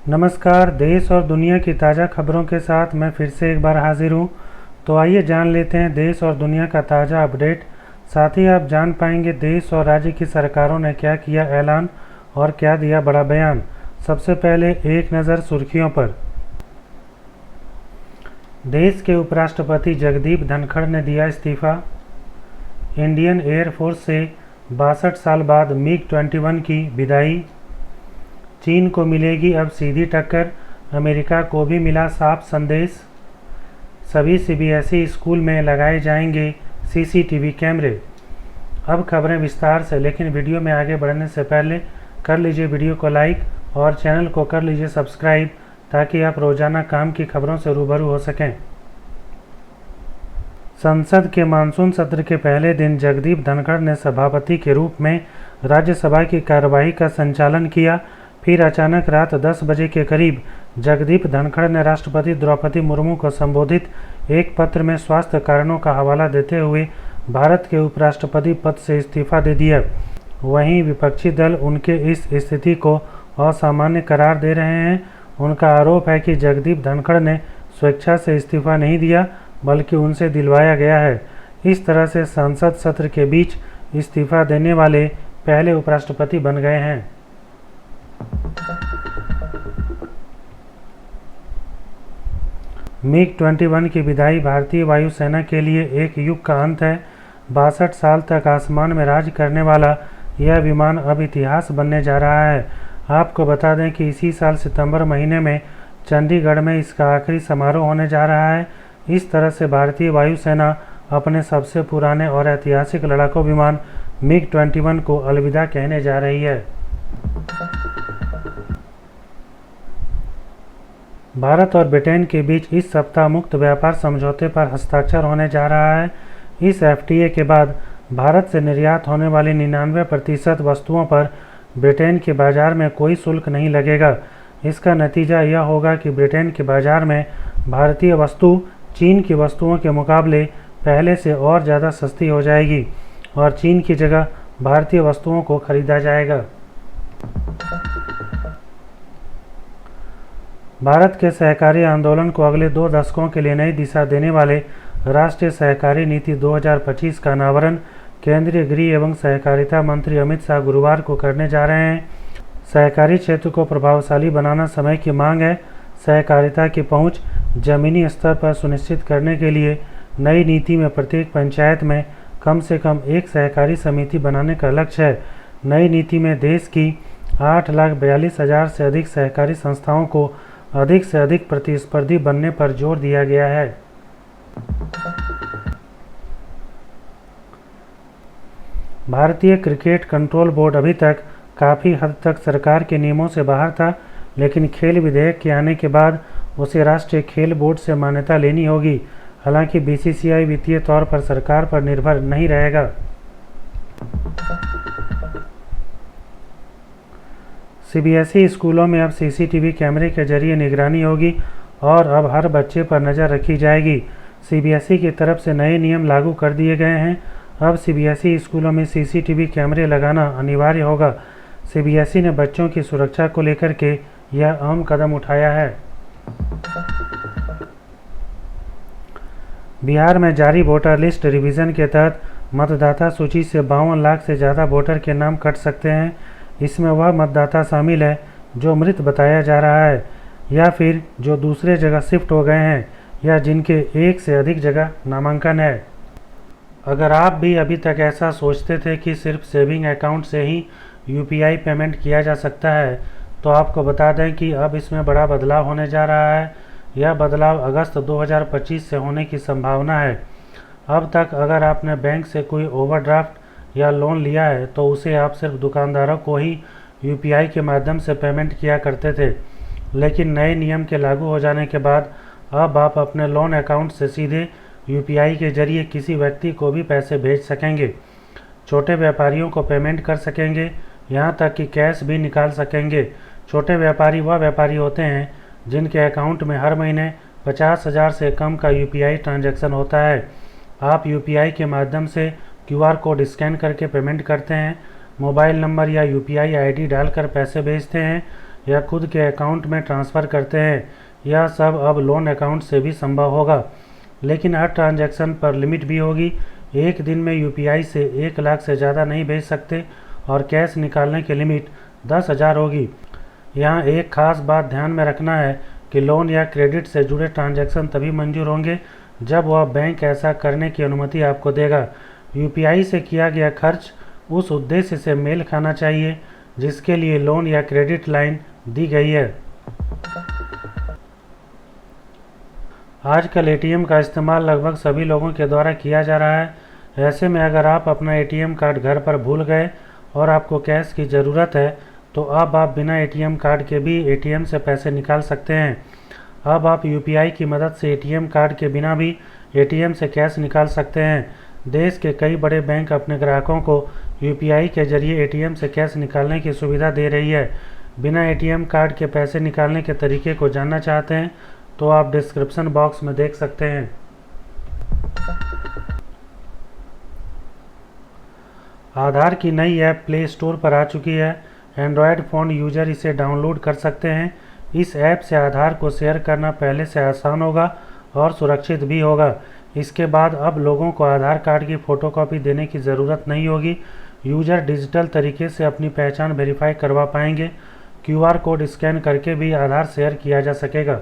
नमस्कार। देश और दुनिया की ताज़ा खबरों के साथ मैं फिर से एक बार हाजिर हूँ। तो आइए जान लेते हैं देश और दुनिया का ताज़ा अपडेट। साथ ही आप जान पाएंगे देश और राज्य की सरकारों ने क्या किया ऐलान और क्या दिया बड़ा बयान। सबसे पहले एक नज़र सुर्खियों पर। देश के उपराष्ट्रपति जगदीप धनखड़ ने दिया इस्तीफा। इंडियन एयरफोर्स से 62 साल बाद MiG-21 की विदाई। चीन को मिलेगी अब सीधी टक्कर, अमेरिका को भी मिला साफ संदेश। सभी CBSE स्कूल में लगाए जाएंगे CCTV कैमरे। अब खबरें विस्तार से, लेकिन वीडियो में आगे बढ़ने से पहले कर लीजिए वीडियो को लाइक और चैनल को कर लीजिए सब्सक्राइब, ताकि आप रोजाना काम की खबरों से रूबरू हो सकें। संसद के मानसून सत्र के पहले दिन जगदीप धनखड़ ने सभापति के रूप में राज्यसभा की कार्यवाही का संचालन किया। फिर अचानक रात 10 बजे के करीब जगदीप धनखड़ ने राष्ट्रपति द्रौपदी मुर्मू को संबोधित एक पत्र में स्वास्थ्य कारणों का हवाला देते हुए भारत के उपराष्ट्रपति पद से इस्तीफा दे दिया। वहीं विपक्षी दल उनके इस स्थिति को असामान्य करार दे रहे हैं। उनका आरोप है कि जगदीप धनखड़ ने स्वेच्छा से इस्तीफा नहीं दिया, बल्कि उनसे दिलवाया गया है। इस तरह से संसद सत्र के बीच इस्तीफा देने वाले पहले उपराष्ट्रपति बन गए हैं। MiG-21 की विदाई भारतीय वायुसेना के लिए एक युग का अंत है। 62 साल तक आसमान में राज करने वाला यह विमान अब इतिहास बनने जा रहा है। आपको बता दें कि इसी साल सितंबर महीने में चंडीगढ़ में इसका आखिरी समारोह होने जा रहा है। इस तरह से भारतीय वायुसेना अपने सबसे पुराने और ऐतिहासिक लड़ाकू विमान MiG-21 को अलविदा कहने जा रही है। भारत और ब्रिटेन के बीच इस सप्ताह मुक्त व्यापार समझौते पर हस्ताक्षर होने जा रहा है। इस FTA के बाद भारत से निर्यात होने वाली 99% वस्तुओं पर ब्रिटेन के बाजार में कोई शुल्क नहीं लगेगा। इसका नतीजा यह होगा कि ब्रिटेन के बाजार में भारतीय वस्तु चीन की वस्तुओं के मुकाबले पहले से और ज़्यादा सस्ती हो जाएगी और चीन की जगह भारतीय वस्तुओं को खरीदा जाएगा। भारत के सहकारी आंदोलन को अगले 2 दशकों के लिए नई दिशा देने वाले राष्ट्रीय सहकारी नीति 2025 का अनावरण केंद्रीय गृह एवं सहकारिता मंत्री अमित शाह गुरुवार को करने जा रहे हैं। सहकारी क्षेत्र को प्रभावशाली बनाना समय की मांग है। सहकारिता की पहुंच जमीनी स्तर पर सुनिश्चित करने के लिए नई नीति में प्रत्येक पंचायत में कम से कम एक सहकारी समिति बनाने का लक्ष्य है। नई नीति में देश की 8,42,000 से अधिक सहकारी संस्थाओं को अधिक से अधिक प्रतिस्पर्धी बनने पर जोर दिया गया है। भारतीय क्रिकेट कंट्रोल बोर्ड अभी तक काफ़ी हद तक सरकार के नियमों से बाहर था, लेकिन खेल विधेयक के आने के बाद उसे राष्ट्रीय खेल बोर्ड से मान्यता लेनी होगी। हालांकि BCCI वित्तीय तौर पर सरकार पर निर्भर नहीं रहेगा। CBSE स्कूलों में अब CCTV कैमरे के जरिए निगरानी होगी और अब हर बच्चे पर नज़र रखी जाएगी। CBSE की तरफ से नए नियम लागू कर दिए गए हैं। अब CBSE स्कूलों में CCTV कैमरे लगाना अनिवार्य होगा। CBSE ने बच्चों की सुरक्षा को लेकर के यह अहम कदम उठाया है। बिहार में जारी वोटर लिस्ट रिवीजन के तहत मतदाता सूची से 52 लाख से ज़्यादा वोटर के नाम कट सकते हैं। इसमें वह मतदाता शामिल है जो मृत बताया जा रहा है, या फिर जो दूसरे जगह शिफ्ट हो गए हैं, या जिनके एक से अधिक जगह नामांकन है। अगर आप भी अभी तक ऐसा सोचते थे कि सिर्फ सेविंग अकाउंट से ही UPI पेमेंट किया जा सकता है, तो आपको बता दें कि अब इसमें बड़ा बदलाव होने जा रहा है। यह बदलाव अगस्त 2025 से होने की संभावना है। अब तक अगर आपने बैंक से कोई ओवरड्राफ्ट या लोन लिया है तो उसे आप सिर्फ दुकानदारों को ही UPI के माध्यम से पेमेंट किया करते थे, लेकिन नए नियम के लागू हो जाने के बाद अब आप अपने लोन अकाउंट से सीधे UPI के जरिए किसी व्यक्ति को भी पैसे भेज सकेंगे। छोटे व्यापारियों को पेमेंट कर सकेंगे, यहाँ तक कि कैश भी निकाल सकेंगे। छोटे व्यापारी वह व्यापारी होते हैं जिनके अकाउंट में हर महीने 50,000 से कम का UPI ट्रांजैक्शन होता है। आप UPI के माध्यम से QR कोड स्कैन करके पेमेंट करते हैं, मोबाइल नंबर या UPI ID डालकर पैसे भेजते हैं, या खुद के अकाउंट में ट्रांसफ़र करते हैं। यह सब अब लोन अकाउंट से भी संभव होगा, लेकिन हर ट्रांजैक्शन पर लिमिट भी होगी। एक दिन में यूपीआई से 1 लाख से ज़्यादा नहीं भेज सकते और कैश निकालने की लिमिट 10,000 होगी। यहाँ एक खास बात ध्यान में रखना है कि लोन या क्रेडिट से जुड़े ट्रांजैक्शन तभी मंजूर होंगे जब वह बैंक ऐसा करने की अनुमति आपको देगा। यूपीआई से किया गया खर्च उस उद्देश्य से मेल खाना चाहिए जिसके लिए लोन या क्रेडिट लाइन दी गई है। आजकल एटीएम का इस्तेमाल लगभग सभी लोगों के द्वारा किया जा रहा है। ऐसे में अगर आप अपना एटीएम कार्ड घर पर भूल गए और आपको कैश की ज़रूरत है तो अब आप बिना एटीएम कार्ड के भी एटीएम से पैसे निकाल सकते हैं। अब आप यूपीआई की मदद से एटीएम कार्ड के बिना भी एटीएम से कैश निकाल सकते हैं। देश के कई बड़े बैंक अपने ग्राहकों को यूपीआई के जरिए एटीएम से कैश निकालने की सुविधा दे रही है। बिना एटीएम कार्ड के पैसे निकालने के तरीके को जानना चाहते हैं तो आप डिस्क्रिप्शन बॉक्स में देख सकते हैं। आधार की नई ऐप प्ले स्टोर पर आ चुकी है। एंड्रॉयड फ़ोन यूजर इसे डाउनलोड कर सकते हैं। इस ऐप से आधार को शेयर करना पहले से आसान होगा और सुरक्षित भी होगा। इसके बाद अब लोगों को आधार कार्ड की फ़ोटोकॉपी देने की ज़रूरत नहीं होगी। यूजर डिजिटल तरीके से अपनी पहचान वेरीफाई करवा पाएंगे। क्यूआर कोड स्कैन करके भी आधार शेयर किया जा सकेगा।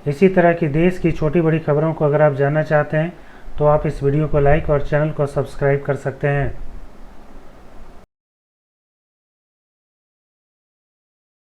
इसी तरह की देश की छोटी बड़ी खबरों को अगर आप जानना चाहते हैं तो आप इस वीडियो को लाइक और चैनल को सब्सक्राइब कर सकते हैं।